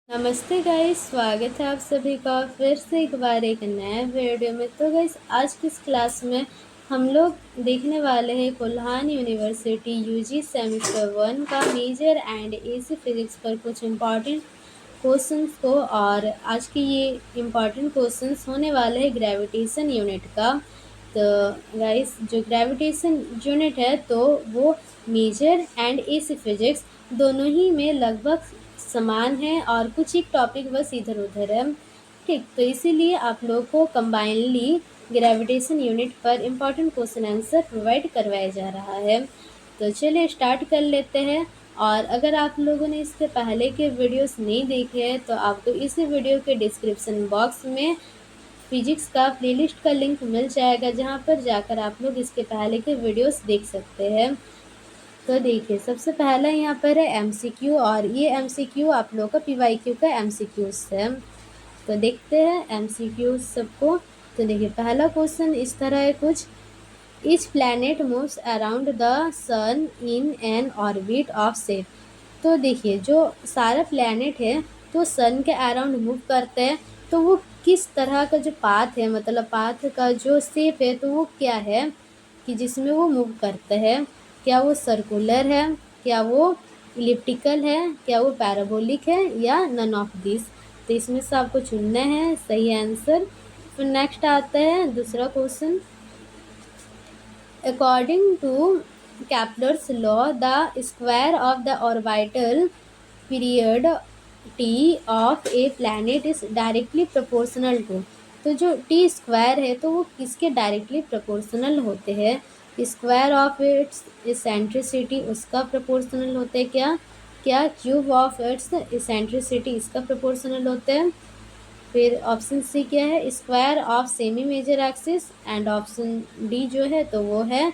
नमस्ते गाइस, स्वागत है आप सभी का फिर से एक बार एक नए वीडियो में। तो गाइस, आज की इस क्लास में हम लोग देखने वाले हैं कोल्हान यूनिवर्सिटी यूजी सेमेस्टर 1 का मेजर एंड एसी फिजिक्स पर कुछ इम्पॉर्टेंट क्वेश्चंस को। और आज की ये इम्पॉर्टेंट क्वेश्चंस होने वाले हैं ग्रेविटेशन यूनिट का। तो गाइस, जो ग्रेविटेशन यूनिट है तो वो मेजर एंड एसी फिजिक्स दोनों ही में लगभग समान है और कुछ एक टॉपिक बस इधर उधर है। ठीक, तो इसीलिए आप लोग को कंबाइनली ग्रेविटेशन यूनिट पर इम्पॉर्टेंट क्वेश्चन आंसर प्रोवाइड करवाया जा रहा है। तो चलिए स्टार्ट कर लेते हैं। और अगर आप लोगों ने इसके पहले के वीडियोस नहीं देखे हैं तो आपको इसी वीडियो के डिस्क्रिप्शन बॉक्स में फिजिक्स का प्लेलिस्ट का लिंक मिल जाएगा, जहां पर जाकर आप लोग इसके पहले के वीडियोस देख सकते हैं। तो देखिए, सबसे पहला यहाँ पर है एमसीक्यू, और ये एमसीक्यू आप लोग का पीवाईक्यू का एमसीक्यू है। तो देखते हैं एमसीक्यू सबको। तो देखिए, पहला क्वेश्चन इस तरह है कुछ, each planet moves around the sun in an orbit of shape. तो देखिए, जो सारा प्लैनेट है तो सन के अराउंड मूव करते हैं, तो वो किस तरह का जो पाथ है, मतलब पाथ का जो शेप है तो वो क्या है कि जिसमें वो मूव करते हैं। क्या वो सर्कुलर है, क्या वो इलिप्टिकल है, क्या वो पैराबोलिक है, या नन ऑफ दिस। तो इसमें से आपको चुनना है सही आंसर। फिर नेक्स्ट आता है दूसरा question, according to Kepler's law, the square of the orbital period t of a planet is directly proportional to। तो जो टी स्क्वायर है तो वो किसके डायरेक्टली प्रोपोर्शनल होते हैं? स्क्वायर ऑफ इट्स इसेंट्रिसिटी उसका प्रोपोर्शनल होते हैं क्या? क्या क्यूब ऑफ इट्स इसेंट्रिसिटी इसका प्रोपोर्शनल होते हैं? फिर ऑप्शन सी क्या है, square of semi major axis. And option D जो है तो वो है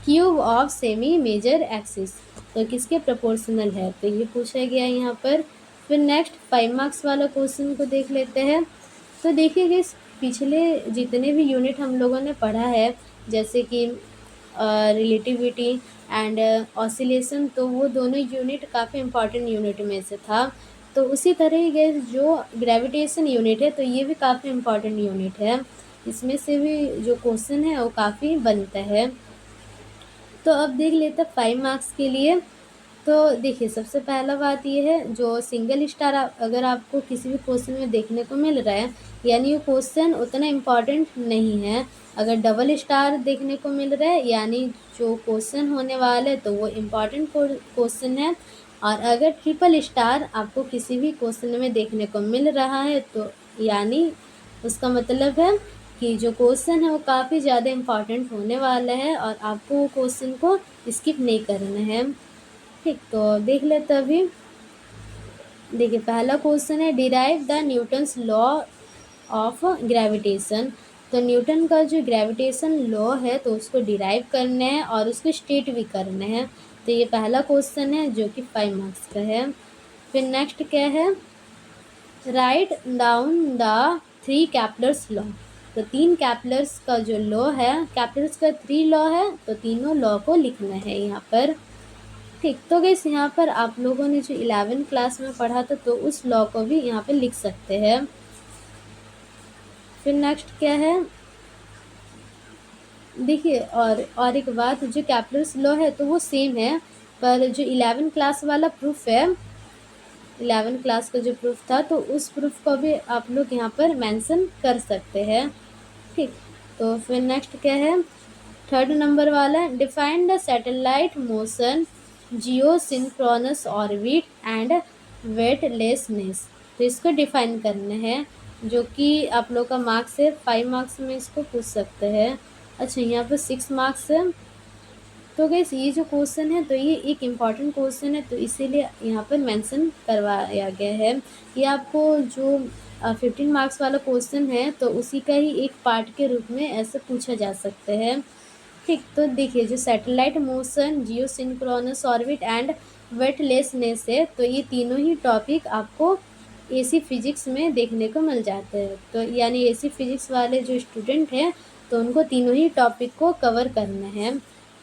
cube of semi major axis. तो किसके प्रोपोर्शनल है? तो ये पूछा गया यहाँ पर। फिर नेक्स्ट 5 मार्क्स वाला क्वेश्चन को देख लेते हैं। तो देखिए कि पिछले जितने भी यूनिट हम लोगों ने पढ़ा है, जैसे कि रिलेटिविटी एंड ऑसिलेशन, तो वो दोनों यूनिट काफ़ी इम्पॉर्टेंट यूनिट में से था। तो उसी तरह ही गए जो ग्रेविटेशन यूनिट है तो ये भी काफ़ी इम्पॉर्टेंट यूनिट है। इसमें से भी जो क्वेश्चन है वो काफ़ी बनता है। तो अब देख लेते हैं 5 मार्क्स के लिए। तो देखिए, सबसे पहला बात ये है, जो सिंगल स्टार अगर आपको किसी भी क्वेश्चन में देखने को मिल रहा है, यानी वो क्वेश्चन उतना इम्पॉर्टेंट नहीं है। अगर डबल स्टार देखने को मिल रहा है, यानी जो क्वेश्चन होने वाला है तो वो इम्पॉर्टेंट क्वेश्चन है। और अगर ट्रिपल स्टार आपको किसी भी क्वेश्चन में देखने को मिल रहा है तो यानी उसका मतलब है कि जो क्वेश्चन है वो काफ़ी ज़्यादा इम्पॉर्टेंट होने वाला है और आपको वो क्वेश्चन को स्किप नहीं करना है। ठीक, तो देख लेते अभी। देखिए, पहला क्वेश्चन है, derive the Newton's law of gravitation. तो न्यूटन का जो ग्रेविटेशन लॉ है तो उसको डिराइव करना है और उसको स्टेट भी करना है। तो ये पहला क्वेश्चन है जो कि 5 मार्क्स का है। फिर नेक्स्ट क्या है, write down the 3 Kepler's law. तो 3 कैप्लर्स का जो लॉ है, कैप्लर्स का 3 लॉ है, तो तीनों लॉ को लिखना है यहाँ पर। ठीक, तो गाइस यहाँ पर आप लोगों ने जो 11 क्लास में पढ़ा था तो उस लॉ को भी यहाँ पे लिख सकते हैं। फिर नेक्स्ट क्या है, देखिए, और एक बात, जो कैप्लर्स लॉ है तो वो सेम है, पर जो 11 क्लास वाला प्रूफ है, 11 क्लास का जो प्रूफ था तो उस प्रूफ को भी आप लोग यहाँ पर मेंशन कर सकते हैं। ठीक, तो फिर नेक्स्ट क्या है, थर्ड नंबर वाला, define the satellite motion, geosynchronous orbit and weightlessness. तो इसको डिफाइन करना है, जो कि आप लोग का मार्क्स है 5 मार्क्स में इसको पूछ सकते हैं। अच्छा, यहाँ पर 6 मार्क्स है। तो गैस, ये जो क्वेश्चन है तो ये एक इम्पॉर्टेंट क्वेश्चन है, तो इसीलिए यहाँ पर मेंशन करवाया गया है। ये आपको जो 15 मार्क्स वाला क्वेश्चन है तो उसी का ही एक पार्ट के रूप में ऐसे पूछा जा सकते हैं। ठीक, तो देखिए, जो satellite motion, geosynchronous orbit and weightlessness है तो ये तीनों ही टॉपिक आपको एसी फिजिक्स में देखने को मिल जाते हैं। तो यानी एसी फिजिक्स वाले जो स्टूडेंट हैं तो उनको तीनों ही टॉपिक को कवर करना है।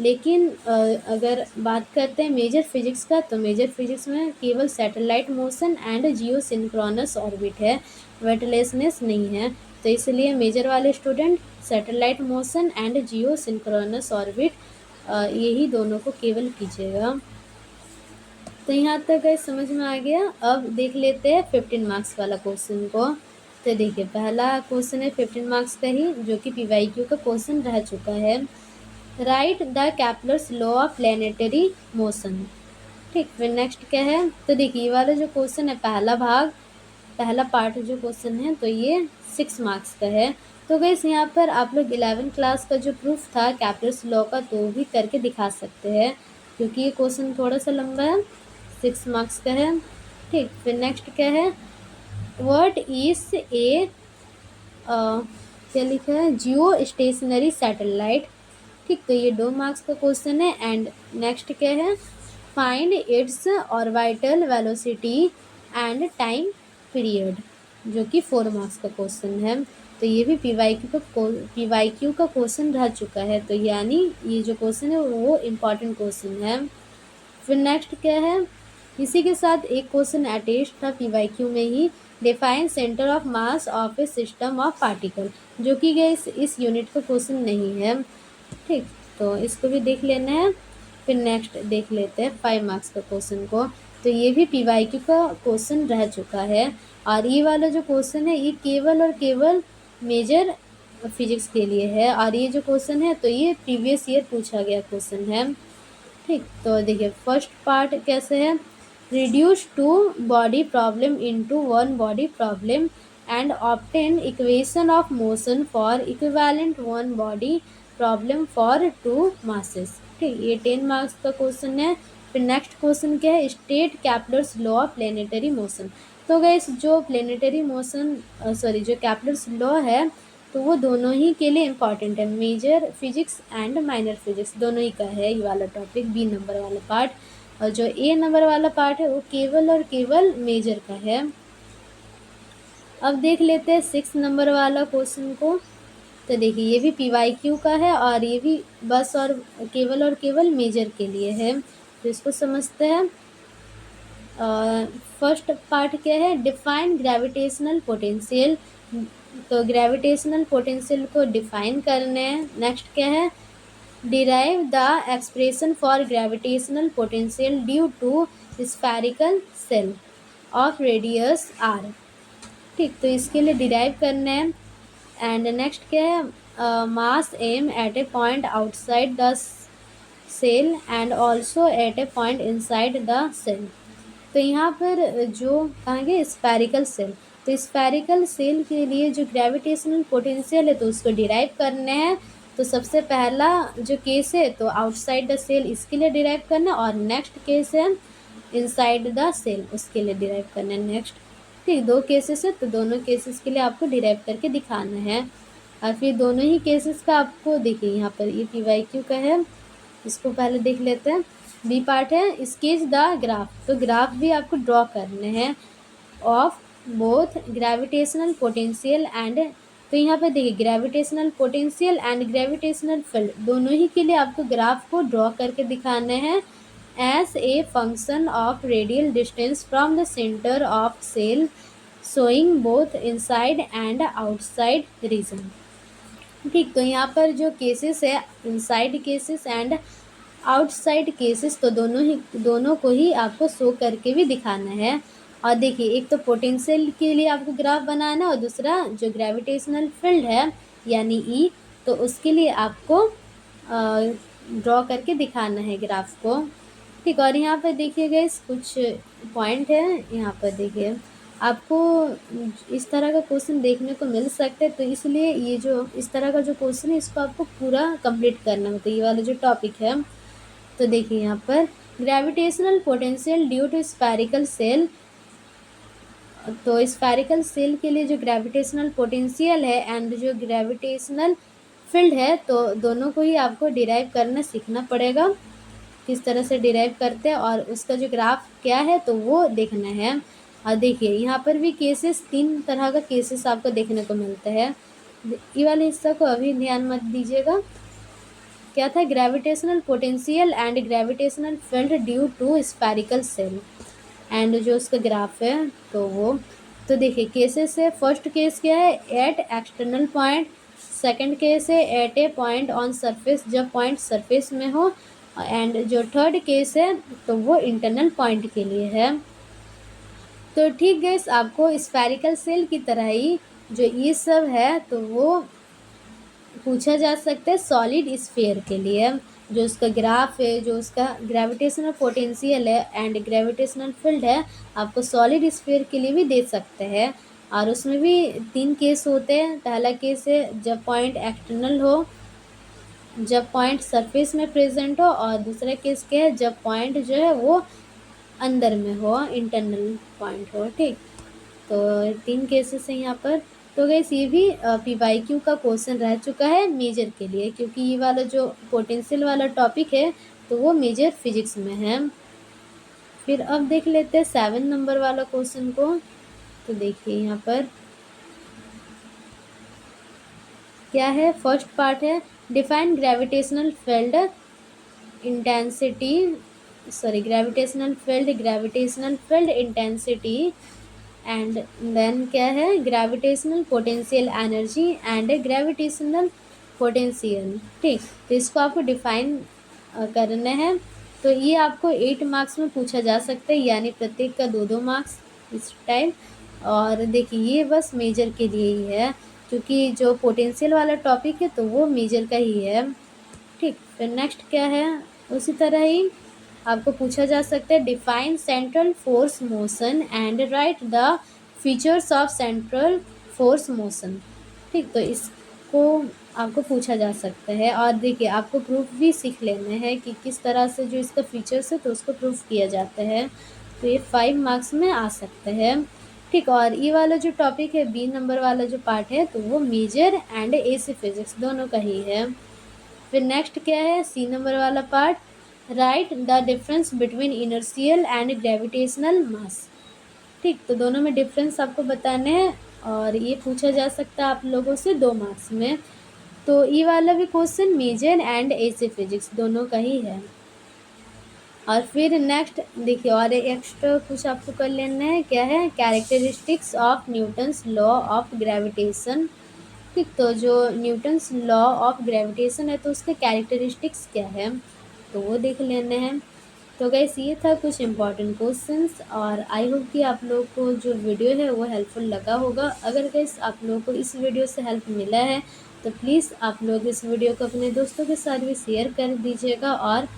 लेकिन अगर बात करते हैं मेजर फिजिक्स का, तो मेजर फिजिक्स में केवल satellite motion and Jio synchronous orbit है, वेटलेसनेस नहीं है। तो इसलिए मेजर वाले student satellite motion and Jio synchronous orbit यही दोनों को केवल कीजिएगा। तो यहाँ तक गाइस समझ में आ गया। अब देख लेते हैं 15 मार्क्स वाला क्वेश्चन को। तो देखिए पहला क्वेश्चन है 15 मार्क्स का ही, जो कि पीवाईक्यू का क्वेश्चन रह चुका है। Right the Kepler's law of planetary motion. ठीक, फिर नेक्स्ट क्या है, तो देखिए ये वाला जो क्वेश्चन है पहला भाग, पहला पार्ट जो क्वेश्चन है, तो ये 6 मार्क्स का है। तो गाइस यहाँ पर आप लोग 11th क्लास का जो प्रूफ था कैपलर्स लॉ का, तो भी करके दिखा सकते हैं, क्योंकि ये क्वेश्चन थोड़ा सा लंबा है, 6 मार्क्स का है। ठीक, फिर नेक्स्ट क्या है, व्हाट इज ए क्या लिखा है, जियो स्टेशनरी सैटेलाइट। ठीक, तो ये 2 मार्क्स का क्वेश्चन है। एंड नेक्स्ट क्या है, find its orbital velocity and time period, जो कि 4 मार्क्स का क्वेश्चन है। तो ये भी पीवाईक्यू का क्वेश्चन रह चुका है, तो यानी ये जो क्वेश्चन है वो इम्पॉर्टेंट क्वेश्चन है। फिर नेक्स्ट क्या है, इसी के साथ एक क्वेश्चन अटैच था पीवाईक्यू में ही, define centre of mass of a system of particle, जो कि इस यूनिट का क्वेश्चन नहीं है। ठीक, तो इसको भी देख लेना है। फिर नेक्स्ट देख लेते हैं 5 मार्क्स का क्वेश्चन को। तो ये भी पीवाईक्यू का क्वेश्चन रह चुका है, और ये वाला जो क्वेश्चन है ये केवल और केवल मेजर फिजिक्स के लिए है, और ये जो क्वेश्चन है तो ये प्रीवियस ईयर पूछा गया क्वेश्चन है। ठीक, तो देखिए फर्स्ट पार्ट कैसे है, reduce two body problem into one body problem and obtain equation of motion for equivalent one body problem for 2 masses. ठीक, ये 10 मार्क्स का क्वेश्चन है। फिर नेक्स्ट क्वेश्चन क्या है, state Kepler's law of planetary motion. तो गाइस जो planetary motion जो कैपलर्स लॉ है, तो वो दोनों ही के लिए इम्पॉर्टेंट है, major physics and minor physics दोनों ही का है ये वाला टॉपिक, बी नंबर वाला पार्ट। और जो ए नंबर वाला पार्ट है वो केवल और केवल मेजर का है। अब देख लेते हैं 6 नंबर वाला क्वेश्चन को। तो देखिए ये भी पीवाईक्यू का है, और ये भी बस और केवल मेजर के लिए है। तो इसको समझते हैं। फर्स्ट पार्ट क्या है, डिफाइन ग्रेविटेशनल पोटेंशियल। तो ग्रेविटेशनल पोटेंशियल को डिफाइन करने हैं। नेक्स्ट क्या है, derive the expression for gravitational potential due to spherical shell of radius R. ठीक, तो इसके लिए डिराइव करना है। एंड नेक्स्ट क्या है, mass M at a point outside the shell and also at a point inside the shell. तो यहाँ पर जो कहेंगे स्फेरिकल सेल, तो स्फेरिकल सेल के लिए जो ग्रेविटेशनल पोटेंशियल है तो उसको डिराइव करने हैं। तो सबसे पहला जो केस है तो आउटसाइड द सेल, इसके लिए डिराइव करना है, और नेक्स्ट केस है इनसाइड द सेल, उसके लिए डिराइव करना है नेक्स्ट। ठीक, 2 केसेस है, तो दोनों केसेस के लिए आपको डिराइव करके दिखाना है। और फिर दोनों ही केसेस का आपको देखिए यहाँ पर ये पीवाईक्यू का है, इसको पहले देख लेते हैं। बी पार्ट है स्केच द ग्राफ, तो ग्राफ भी आपको ड्रॉ करने हैं of both gravitational potential and. तो यहाँ पे देखिए gravitational potential and gravitational field दोनों ही के लिए आपको ग्राफ को ड्रॉ करके दिखाने हैं as a function of radial distance from the centre of shell, showing both inside and outside region. ठीक, तो यहाँ पर जो केसेस है inside cases and outside cases, तो दोनों को ही आपको शो करके भी दिखाना है। और देखिए एक तो पोटेंशियल के लिए आपको ग्राफ बनाना है, और दूसरा जो ग्रेविटेशनल फील्ड है यानी ई, तो उसके लिए आपको ड्रॉ करके दिखाना है ग्राफ को। ठीक, और यहाँ पर देखिए कुछ पॉइंट है, यहाँ पर देखिए आपको इस तरह का क्वेश्चन देखने को मिल सकता है, तो इसलिए ये जो इस तरह का जो क्वेश्चन है इसको आपको पूरा कंप्लीट करना होता है, ये वाला जो टॉपिक है। तो देखिए यहाँ पर gravitational potential due to spherical shell, तो स्फेरिकल सेल के लिए जो ग्रेविटेशनल पोटेंशियल है एंड जो ग्रेविटेशनल फील्ड है, तो दोनों को ही आपको डिराइव करना सीखना पड़ेगा, किस तरह से डिराइव करते हैं, और उसका जो ग्राफ क्या है तो वो देखना है। और देखिए यहाँ पर भी केसेस 3 तरह का केसेस आपको देखने को मिलता है। ये वाले हिस्सा को अभी ध्यान मत दीजिएगा। क्या था, gravitational potential and gravitational field due to spherical shell. And जो उसका ग्राफ है तो वो, तो देखिए केसेस है, फर्स्ट केस क्या है, at external point, second case है at a point on surface, जब पॉइंट सरफेस में हो, एंड जो थर्ड केस है तो वो इंटरनल पॉइंट के लिए है। तो ठीक है, आपको स्फेरिकल सेल की तरह ही जो ये सब है तो वो पूछा जा सकता है सॉलिड स्फीयर के लिए। जो उसका ग्राफ है, जो उसका ग्रेविटेशनल पोटेंशियल है एंड ग्रेविटेशनल फील्ड है, आपको सॉलिड स्फीयर के लिए भी दे सकते हैं। और उसमें भी 3 केस होते हैं। पहला केस है जब पॉइंट एक्सटर्नल हो, जब पॉइंट सरफेस में प्रेजेंट हो, और दूसरा केस क्या है, जब पॉइंट जो है वो अंदर में हो, इंटरनल पॉइंट हो। ठीक, तो 3 केसेस हैं यहाँ पर। तो गैस ये भी PYQ का क्वेश्चन रह चुका है मेजर के लिए, क्योंकि ये वाला जो पोटेंशियल वाला टॉपिक है तो वो मेजर फिजिक्स में है। फिर अब देख लेते हैं 7 नंबर वाला क्वेश्चन को। तो देखिए यहाँ पर क्या है, फर्स्ट पार्ट है, define gravitational field intensity, sorry gravitational field intensity, and then क्या है, gravitational potential energy and gravitational potential. ठीक, तो इसको आपको डिफाइन करना है। तो ये आपको 8 मार्क्स में पूछा जा सकता है, यानी प्रत्येक का 2-2 मार्क्स इस टाइम। और देखिए ये बस मेजर के लिए ही है, क्योंकि जो पोटेंशियल वाला टॉपिक है तो वो मेजर का ही है। ठीक, फिर नेक्स्ट क्या है, उसी तरह ही आपको पूछा जा सकता है, define central force motion and right the features of central force motion. ठीक, तो इसको आपको पूछा जा सकता है। और देखिए आपको प्रूफ भी सीख लेना है कि किस तरह से जो इसका फीचर्स है तो उसको प्रूफ किया जाता है। तो ये 5 मार्क्स में आ सकते हैं। ठीक, और ये वाला जो टॉपिक है, बी नंबर वाला जो पार्ट है तो वो मेजर एंड AC फिजिक्स दोनों का ही है। फिर नेक्स्ट क्या है, सी नंबर वाला part, write the difference between inertial and gravitational mass. ठीक, तो दोनों में डिफरेंस आपको बताने हैं, और ये पूछा जा सकता है आप लोगों से 2 मार्क्स में। तो ये वाला भी question major and AC physics दोनों का ही है। और फिर नेक्स्ट देखिए, और एक्स्ट्रा कुछ आपको कर लेना है, क्या है, characteristics of Newton's law of gravitation. ठीक, तो जो न्यूटन्स लॉ ऑफ ग्रेविटेशन है तो उसके कैरेक्टरिस्टिक्स क्या है तो वो देख लेने हैं। तो गैस ये था कुछ इम्पॉर्टेंट क्वेश्चंस, और आई होप कि आप लोग को जो वीडियो है वो हेल्पफुल लगा होगा। अगर गैस आप लोगों को इस वीडियो से हेल्प मिला है तो प्लीज़ आप लोग इस वीडियो को अपने दोस्तों के साथ भी शेयर कर दीजिएगा, और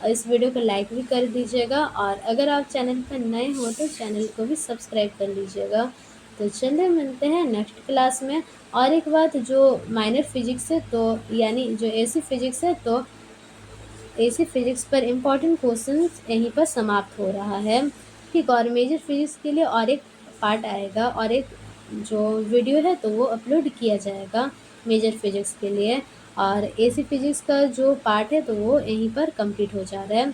इस वीडियो को लाइक भी कर दीजिएगा। और अगर आप चैनल पर नए हो तो चैनल को भी सब्सक्राइब कर लीजिएगा। तो चलिए मिलते हैं नेक्स्ट क्लास में। और एक बात, जो माइनर फिजिक्स है तो यानी जो AC फिजिक्स है तो AC फिजिक्स पर इम्पॉर्टेंट क्वेश्चंस यहीं पर समाप्त हो रहा है। ठीक, और मेजर फिजिक्स के लिए और एक पार्ट आएगा, और एक जो वीडियो है तो वो अपलोड किया जाएगा मेजर फिजिक्स के लिए। और AC फिजिक्स का जो पार्ट है तो वो यहीं पर कंप्लीट हो जा रहा है,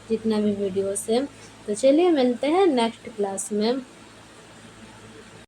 जितना भी वीडियोस है। तो चलिए मिलते हैं नेक्स्ट क्लास में।